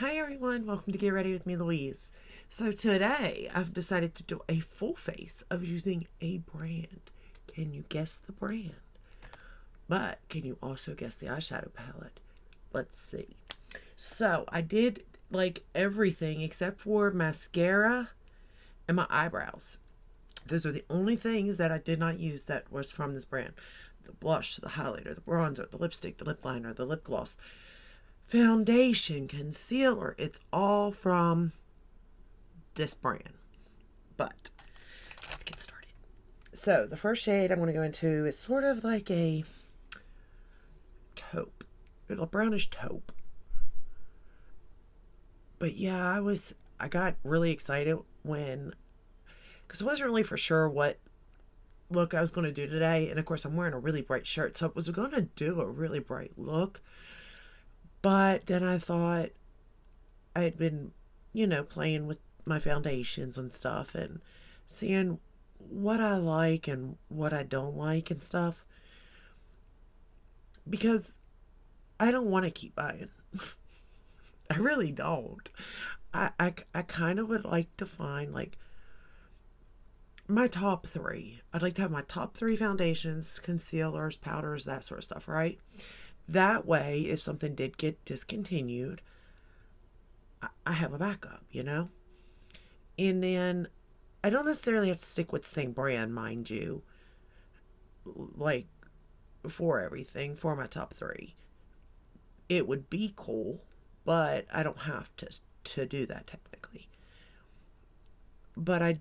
Hi everyone, welcome to Get Ready with me, Louise. So today I've decided to do a full face of using a brand. Can you guess the brand? But can you also guess the eyeshadow palette? Let's see. So I did like everything except for mascara and my eyebrows. Those are the only things that I did not use that was from this brand. The blush, the highlighter, the bronzer, the lipstick, the lip liner, the lip gloss, foundation, concealer. It's all from this brand. But let's get started. So the first shade I'm going to go into is sort of like a taupe, a brownish taupe. But yeah, I got really excited because I wasn't really for sure what look I was going to do today. And of course, I'm wearing a really bright shirt, so I was going to do a really bright look. But then I thought I had been, playing with my foundations and stuff and seeing what I like and what I don't like and stuff. Because I don't want to keep buying. I really don't. I kind of would like to find like my top three. I'd like to have my top three foundations, concealers, powders, that sort of stuff, right? That way, if something did get discontinued, I have a backup. And then I don't necessarily have to stick with the same brand, mind you, like for everything, for my top three. It would be cool, but I don't have to do that technically. But I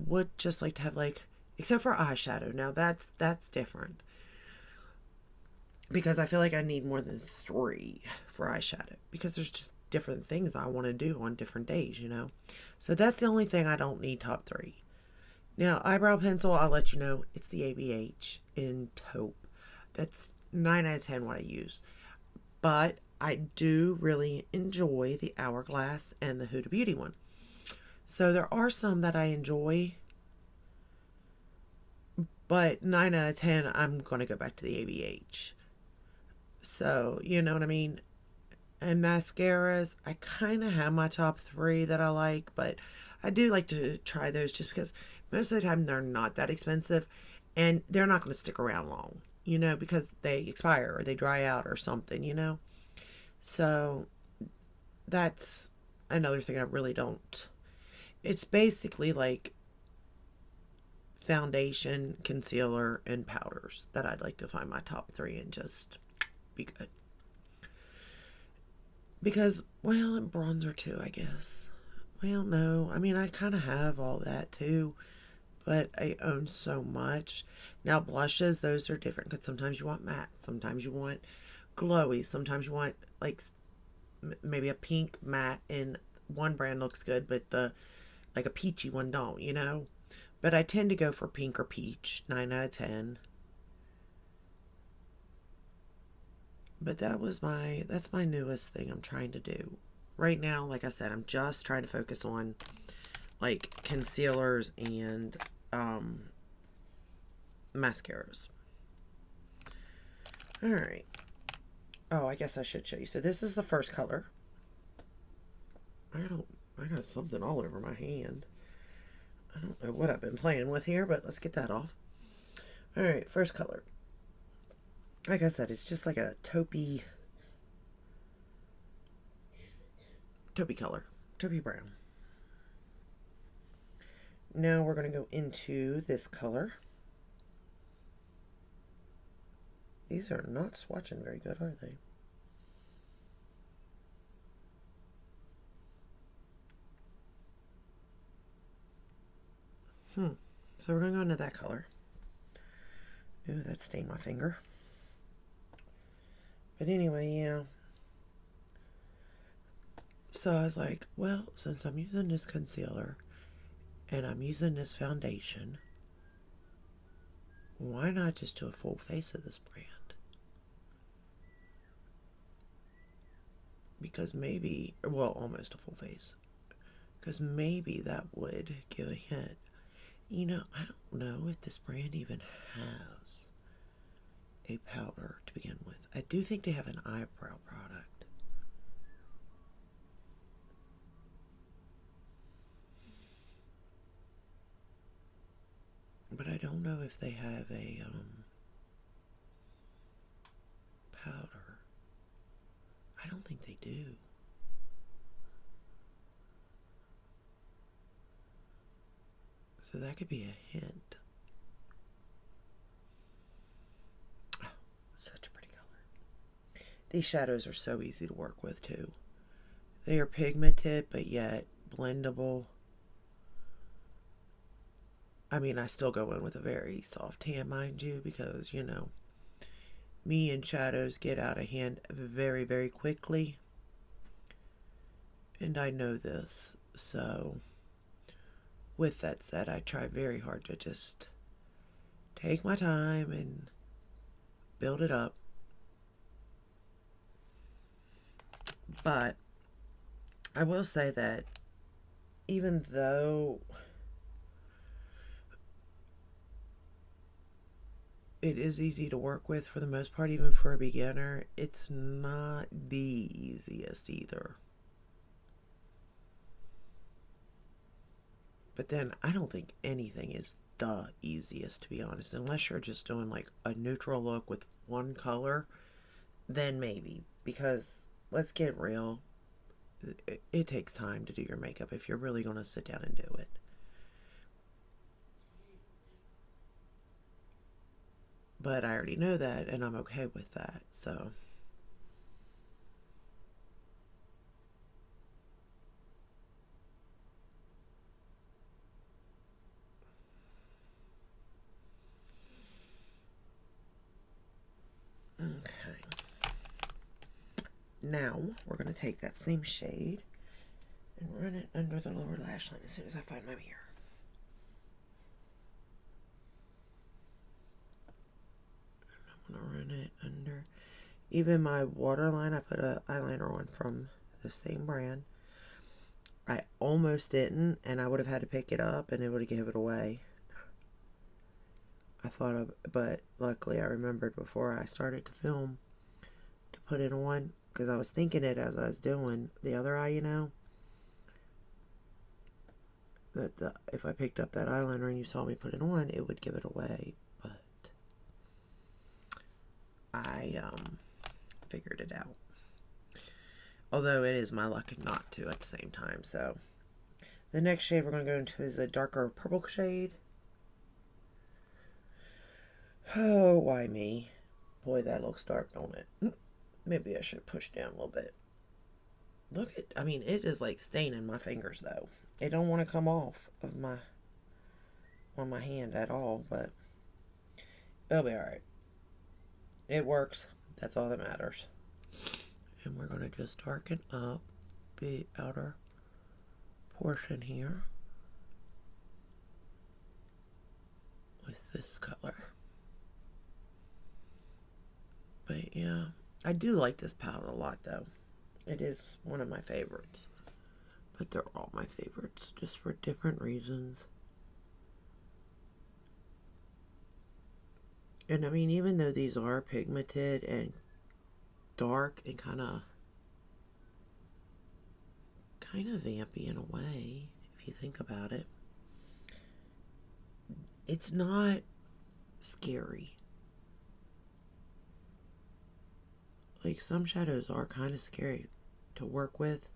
would just like to have like, except for eyeshadow. Now that's different because I feel like I need more than three for eyeshadow because there's just different things I want to do on different days. So that's the only thing I don't need top three. Now, eyebrow pencil, I'll let you know it's the ABH in taupe. That's 9 out of 10 what I use. But I do really enjoy the Hourglass and the Huda Beauty one. So there are some that I enjoy, but 9 out of 10, I'm going to go back to the ABH. So, you know what I mean? And mascaras, I kind of have my top three that I like, but I do like to try those just because most of the time they're not that expensive and they're not going to stick around long, because they expire or they dry out or something. So that's another thing I really don't. It's basically like foundation, concealer, and powders that I'd like to find my top three and just be good. Because, well, and bronzer too, I guess. Well, no. I mean, I kind of have all that too, but I own so much. Now, blushes, those are different because sometimes you want matte, sometimes you want glowy, sometimes you want like maybe a pink matte, and one brand looks good, but the like a peachy one don't. But I tend to go for pink or peach, 9 out of 10. But that's my newest thing I'm trying to do. Right now, like I said, I'm just trying to focus on like concealers and mascaras. All right. Oh, I guess I should show you. So this is the first color. I got something all over my hand. I don't know what I've been playing with here, but let's get that off. All right, first color. Like I said, it's just like a taupey color, taupey brown. Now we're going to go into this color. These are not swatching very good, are they? So we're going to go into that color. Ooh, that stained my finger. But anyway, yeah. So I was like, well, since I'm using this concealer and I'm using this foundation, why not just do a full face of this brand? Because maybe, well, almost a full face. Because maybe that would give a hint. I don't know if this brand even has a powder to begin with. I do think they have an eyebrow product. if they have a powder. I don't think they do. So that could be a hint. Oh, such a pretty color. These shadows are so easy to work with too. They are pigmented, but yet blendable. I mean, I still go in with a very soft tan, mind you, because, you know, me and shadows get out of hand very, very quickly. And I know this. So, with that said, I try very hard to just take my time and build it up. But I will say that even though it is easy to work with for the most part, even for a beginner, it's not the easiest either. But then I don't think anything is the easiest, to be honest, unless you're just doing like a neutral look with one color, then maybe. Because let's get real, it takes time to do your makeup if you're really going to sit down and do it. But I already know that, and I'm okay with that, so. Okay. Now, we're going to take that same shade and run it under the lower lash line as soon as I find my mirror. I'm going to run it under. Even my waterline, I put an eyeliner on from the same brand. I almost didn't, and I would have had to pick it up, and it would have given it away. I thought of, but luckily I remembered before I started to film to put it on, because I was thinking it as I was doing the other eye, you know, that if I picked up that eyeliner and you saw me put it on, it would give it away, but I figured it out. Although it is my luck not to at the same time. So the next shade we're going to go into is a darker purple shade. Oh, why me? Boy, that looks dark, don't it? Maybe I should push down a little bit. Look at, I mean, it is like staining my fingers though. It don't want to come off of on my hand at all, but it'll be alright. It works. That's all that matters. And we're going to just darken up the outer portion here with this color. But yeah, I do like this palette a lot though. It is one of my favorites. But they're all my favorites, just for different reasons. And I mean, even though these are pigmented and dark and kind of vampy in a way, if you think about it, it's not scary. Like, some shadows are kind of scary to work with,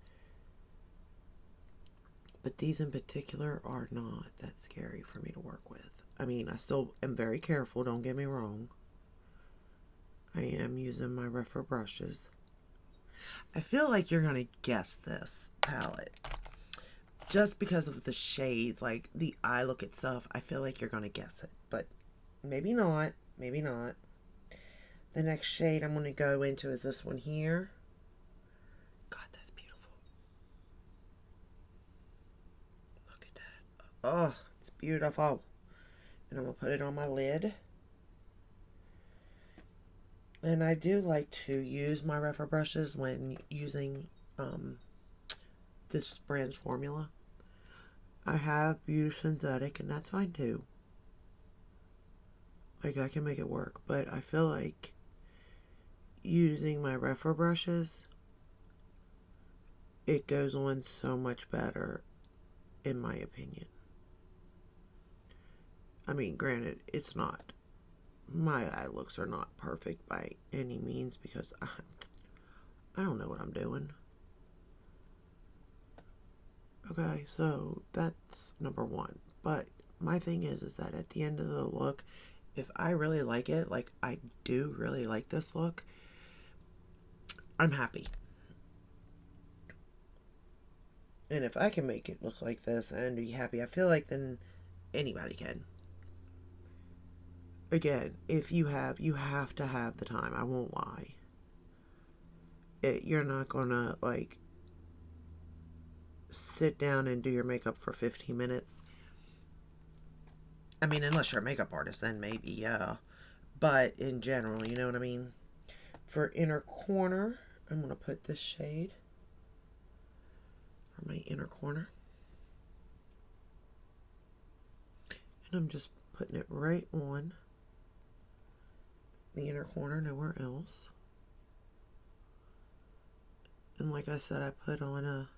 but these in particular are not that scary for me to work with. I mean, I still am very careful, don't get me wrong. I am using my rougher brushes. I feel like you're going to guess this palette. Just because of the shades, like the eye look itself, I feel like you're going to guess it. But maybe not, maybe not. The next shade I'm going to go into is this one here. God, that's beautiful. Look at that. Oh, it's beautiful. And I'm going to put it on my lid. And I do like to use my rougher brushes when using this brand's formula. I have used synthetic, and that's fine too. Like, I can make it work, but I feel like using my rougher brushes, it goes on so much better, in my opinion. I mean, granted, it's not, my eye looks are not perfect by any means because I don't know what I'm doing. Okay, so that's number one. But my thing is that at the end of the look, if I really like it, like I do really like this look, I'm happy. And if I can make it look like this and be happy, I feel like then anybody can. Again, if you have to have the time. I won't lie. You're not gonna like sit down and do your makeup for 15 minutes. I mean, unless you're a makeup artist, then maybe, yeah. But in general, you know what I mean? For inner corner, I'm going to put this shade for my inner corner. And I'm just putting it right on the inner corner, nowhere else. And like I said, I put on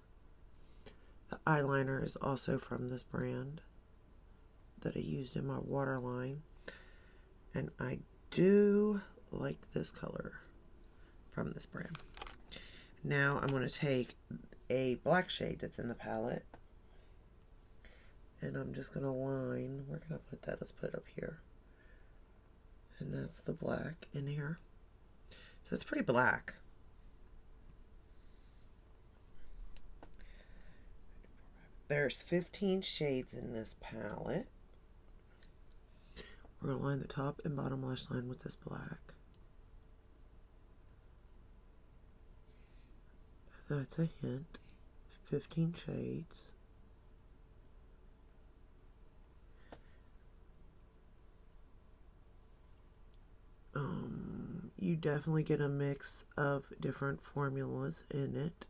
the eyeliner is also from this brand that I used in my waterline. And I do like this color from this brand. Now I'm going to take a black shade that's in the palette. And I'm just going to line, where can I put that? Let's put it up here. And that's the black in here. So it's pretty black. There's 15 shades in this palette. We're going to line the top and bottom lash line with this black. That's a hint. 15 shades. You definitely get a mix of different formulas in it.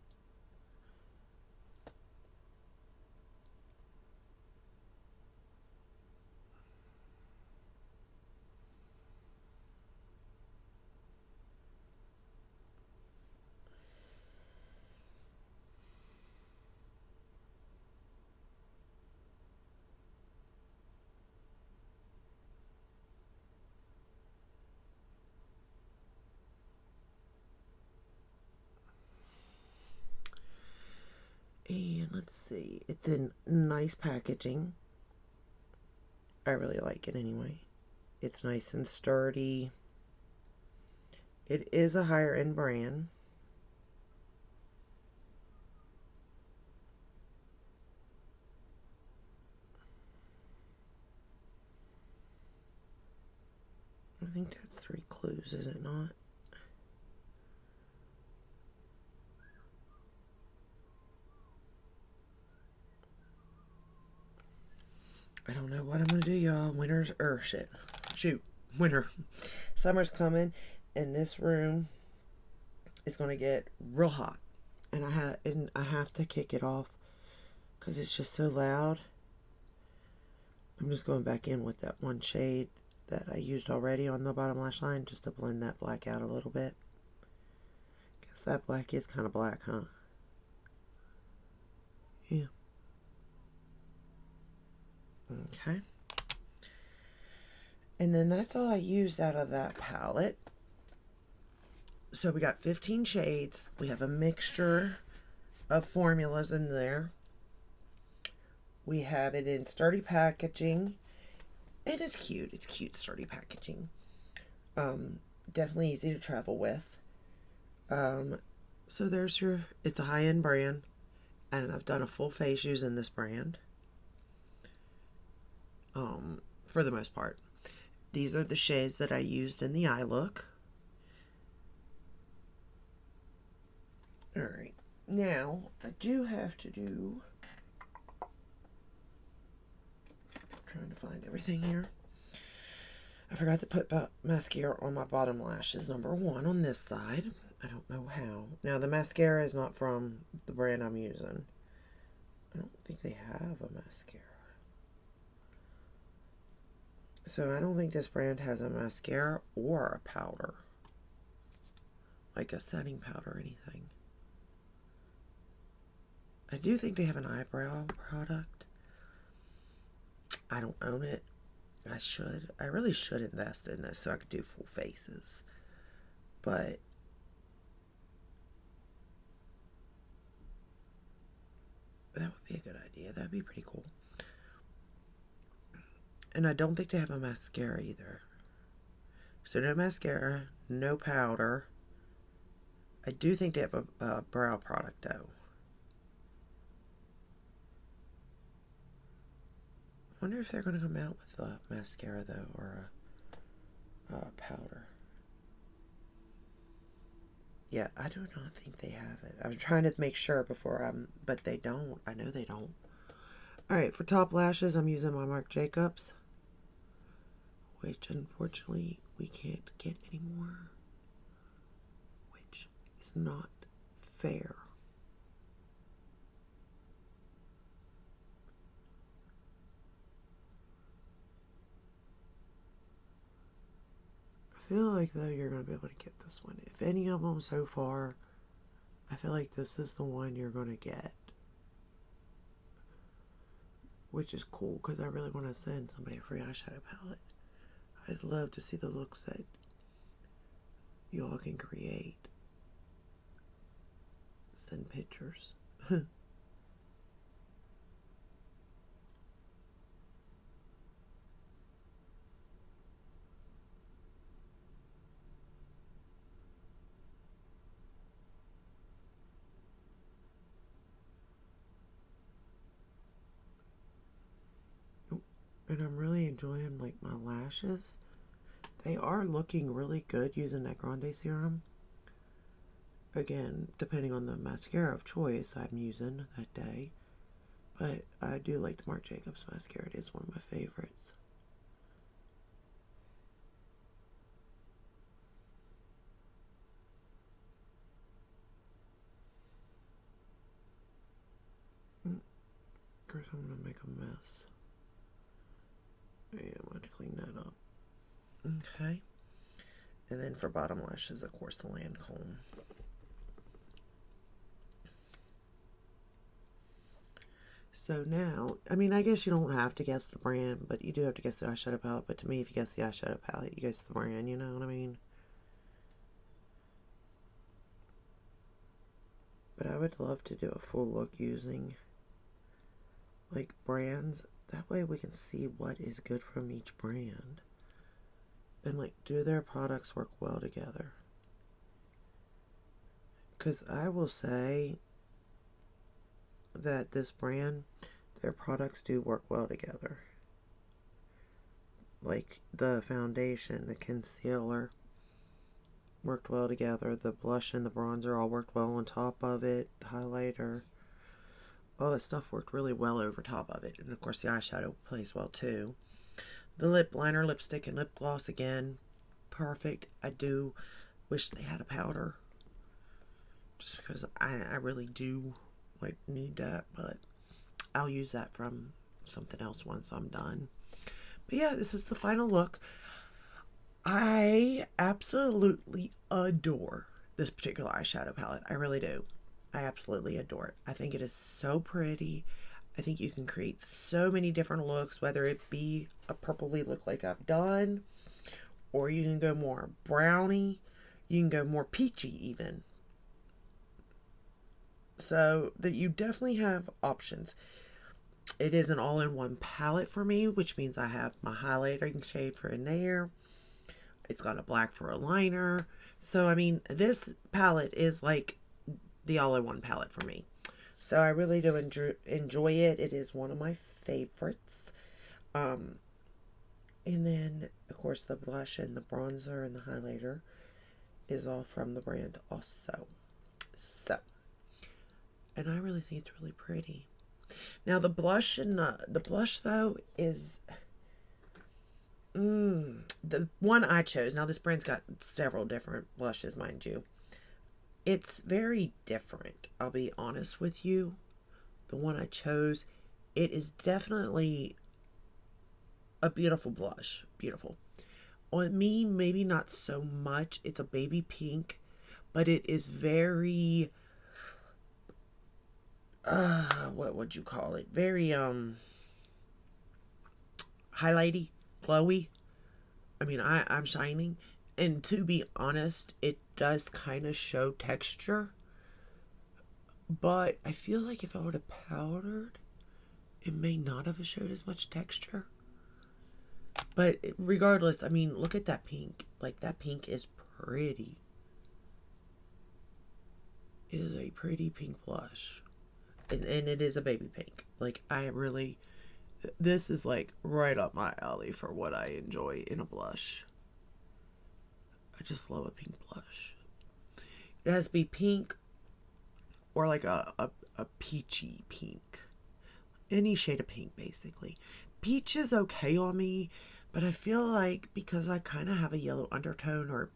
And let's see, it's in nice packaging. I really like it anyway. It's nice and sturdy. It is a higher end brand. I think that's 3 clues, is it not? I don't know what I'm gonna do, y'all. Winter's winter. Summer's coming, and this room is gonna get real hot, and I have to kick it off because it's just so loud. I'm just going back in with that one shade that I used already on the bottom lash line just to blend that black out a little bit. Guess that black is kind of black, huh? Yeah. Okay. And then that's all I used out of that palette. So we got 15 shades. We have a mixture of formulas in there. We have it in sturdy packaging. It is cute. It's cute, sturdy packaging. Definitely easy to travel with. So there's it's a high-end brand. And I've done a full face using this brand. For the most part. These are the shades that I used in the eye look. Alright, now I do have to do, trying to find everything here. I forgot to put mascara on my bottom lashes, number 1 on this side. I don't know how. Now the mascara is not from the brand I'm using. I don't think they have a mascara. So I don't think this brand has a mascara or a powder. Like a setting powder or anything. I do think they have an eyebrow product. I don't own it. I really should invest in this so I could do full faces. But that would be a good idea. That'd be pretty cool. And I don't think they have a mascara either. So no mascara, no powder. I do think they have a brow product though. I wonder if they're going to come out with a mascara though, or a powder. Yeah, I do not think they have it. I'm trying to make sure before but they don't. I know they don't. Alright, for top lashes, I'm using my Marc Jacobs, which unfortunately we can't get anymore, which is not fair. I feel like though you're going to be able to get this one. If any of them so far, I feel like this is the one you're going to get. Which is cool because I really want to send somebody a free eyeshadow palette. I'd love to see the looks that y'all can create. Send pictures. And I'm really enjoying like my lashes. They are looking really good using that Grande serum. Again, depending on the mascara of choice I'm using that day. But I do like the Marc Jacobs mascara. It is one of my favorites. Of course, I'm going to make a mess. Yeah, I'm going to clean that up. Okay. And then for bottom lashes, of course, the Lancome. So now, I mean, I guess you don't have to guess the brand, but you do have to guess the eyeshadow palette. But to me, if you guess the eyeshadow palette, you guess the brand, you know what I mean? But I would love to do a full look using, like, brands. That way we can see what is good from each brand. And, like, do their products work well together? Because I will say that this brand, their products do work well together. Like the foundation, the concealer worked well together. The blush and the bronzer all worked well on top of it. The highlighter, all that stuff worked really well over top of it. And of course the eyeshadow plays well too. The lip liner, lipstick, and lip gloss, again, perfect. I do wish they had a powder, just because I really do like need that, but I'll use that from something else once I'm done. But yeah, this is the final look. I absolutely adore this particular eyeshadow palette. I really do. I absolutely adore it. I think it is so pretty. I think you can create so many different looks, whether it be a purpley look like I've done, or you can go more brownie. You can go more peachy even. So that you definitely have options. It is an all-in-one palette for me, which means I have my highlighting shade for in there. It's got a black for a liner. So, I mean, this palette is like the all-in-one palette for me. So, I really do enjoy it. It is one of my favorites. And then, of course, the blush and the bronzer and the highlighter is all from the brand also. So, and I really think it's really pretty. Now the blush and the blush though is the one I chose. Now this brand's got several different blushes, mind you. It's very different. I'll be honest with you. The one I chose, it is definitely a beautiful blush. Beautiful. On me, maybe not so much. It's a baby pink, but it is very what would you call it? Very highlighty. glowy. I mean, I'm shining. And to be honest, it does kind of show texture. But I feel like if I would have powdered, it may not have showed as much texture. But regardless, I mean, look at that pink. Like, that pink is pretty. It is a pretty pink blush. And it is a baby pink. Like, I really... This is, like, right up my alley for what I enjoy in a blush. I just love a pink blush. It has to be pink or, like, a peachy pink. Any shade of pink, basically. Peach is okay on me, but I feel like because I kind of have a yellow undertone, or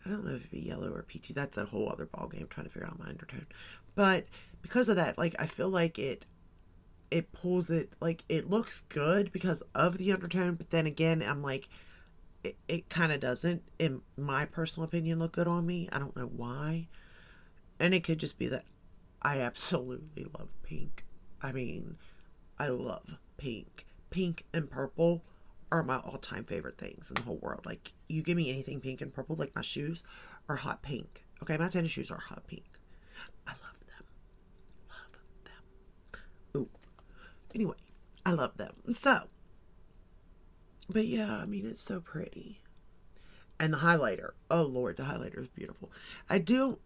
I don't know if it'd be yellow or peachy. That's a whole other ball game trying to figure out my undertone. But because of that, like, I feel like it pulls it, like, it looks good because of the undertone, but then again, I'm like, it kind of doesn't, in my personal opinion, look good on me. I don't know why. And it could just be that I absolutely love pink. I mean, I love pink. Pink and purple are my all-time favorite things in the whole world. Like, you give me anything pink and purple, like my shoes are hot pink. Okay, my tennis shoes are hot pink. I love them. Love them. Ooh. Anyway, I love them. So, but yeah, I mean, it's so pretty. And the highlighter. Oh Lord, the highlighter is beautiful. I don't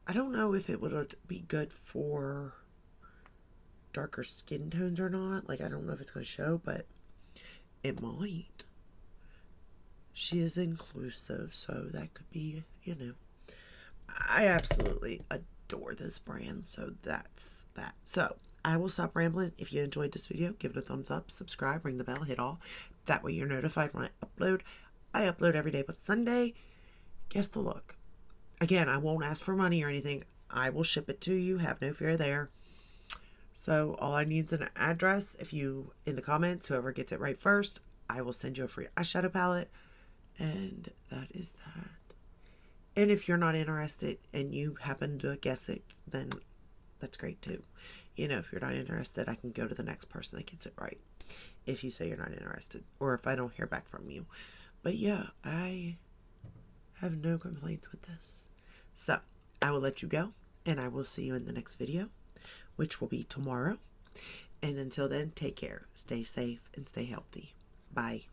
know if it would be good for darker skin tones or not. Like, I don't know if it's going to show, but it might. She is inclusive, so that could be, you know. I absolutely adore this brand, so that's that. So, I will stop rambling. If you enjoyed this video, give it a thumbs up, subscribe, ring the bell, hit all. That way you're notified when I upload. I upload every day but Sunday. Guess the look. Again, I won't ask for money or anything. I will ship it to you. Have no fear there. So all I need is an address. If you, in the comments, whoever gets it right first, I will send you a free eyeshadow palette. And that is that. And if you're not interested and you happen to guess it, then that's great too. You know, if you're not interested, I can go to the next person that gets it right. If you say you're not interested, or if I don't hear back from you. But yeah, I have no complaints with this. So, I will let you go, and I will see you in the next video, which will be tomorrow. And until then, take care, stay safe, and stay healthy. Bye.